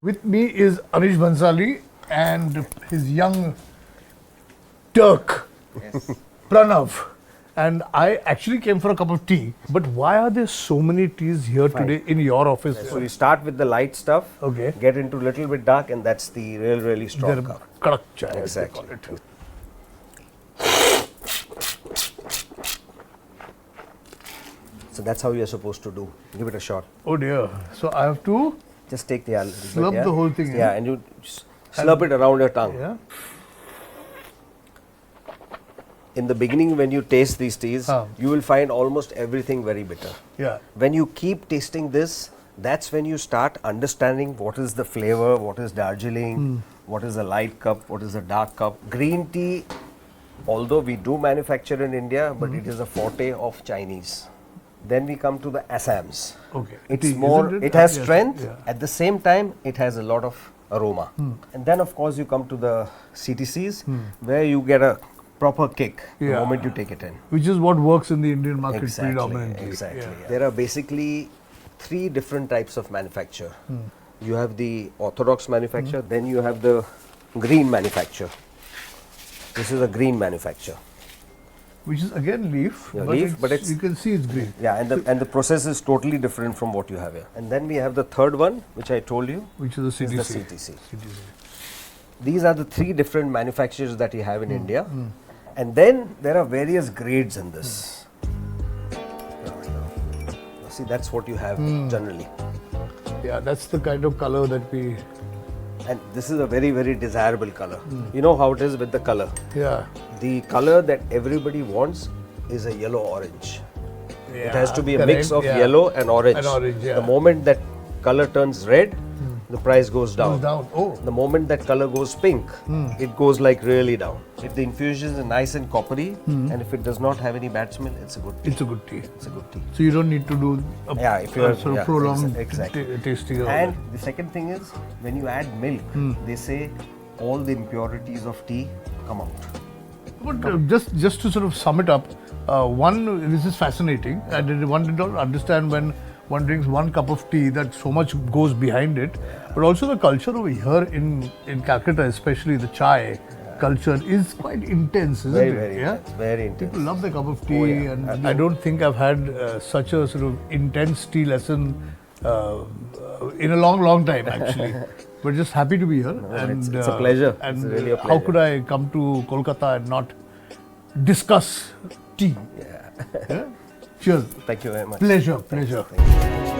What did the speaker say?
With me is Anish Bhansali and his young Turk, Pranav. And I actually came for a cup of tea. But why are there so many teas here today in your office? So you start with the light stuff, Okay. get into a little bit dark, and that's the really strong They're cup. kadak chai, as they Exactly. call it. So that's how you're supposed to do. Give it a shot. Oh dear. So I have to Just take the slurp the whole thing in. Yeah, and you slurp it around your tongue. Yeah. In the beginning, when you taste these teas, you will find almost everything very bitter. Yeah. When you keep tasting this, that's when you start understanding what is the flavor, what is Darjeeling, what is a light cup, what is a dark cup. Green tea, although we do manufacture in India, but it is a forte of Chinese. Then we come to the Assams. Okay. It's Tea, more, isn't it has Yes, strength, yeah. at the same time it has a lot of aroma. And then of course you come to the CTCs where you get a proper kick the Yeah. moment you take it in. Which is what works in the Indian market Exactly, predominantly. exactly. Yeah. There are basically 3 different types of manufacture. You have the orthodox manufacture, then you have the green manufacture. This is a green manufacture. Which is again leaf, Yeah, but, leaf, but it's- you can see it's green. Yeah, and the process is totally different from what you have here. And then we have the third one, which I told you, Which is the is CTC. the CTC. These are the 3 different manufacturers that you have in India. And then there are various grades in this. See, that's what you have generally. Yeah, that's the kind of color that we. And this is a very desirable color. You know how it is with the color. Yeah. The color that everybody wants is a yellow-orange. It has to be a mix correct, of yeah. yellow and orange. And orange, yeah. The moment that color turns red, the price goes down. Goes down. Oh. The moment that color goes pink, it goes like really down. If the infusion is nice and coppery, and if it does not have any bad smell, it's a good tea. It's a good tea. It's a good tea. So you don't need to do a, Yeah, if you are sort of prolonged exactly. tasting. of And it. the second thing is, when you add milk, they say all the impurities of tea come out. But just to sort of sum it up, this is fascinating, and one did not understand when one drinks one cup of tea that so much goes behind it. But also the culture over here in Calcutta, especially the chai culture, is quite intense, isn't it? Very Yeah? intense. Very intense. People love the cup of tea, Oh, yeah. and I don't think I've had such a sort of intense tea lesson in a long time, actually. But just happy to be here. it's a pleasure. And It's really a how pleasure. could I come to Kolkata and not discuss tea? Yeah. Yeah? Cheers. Thank you very much. Pleasure. Thank you.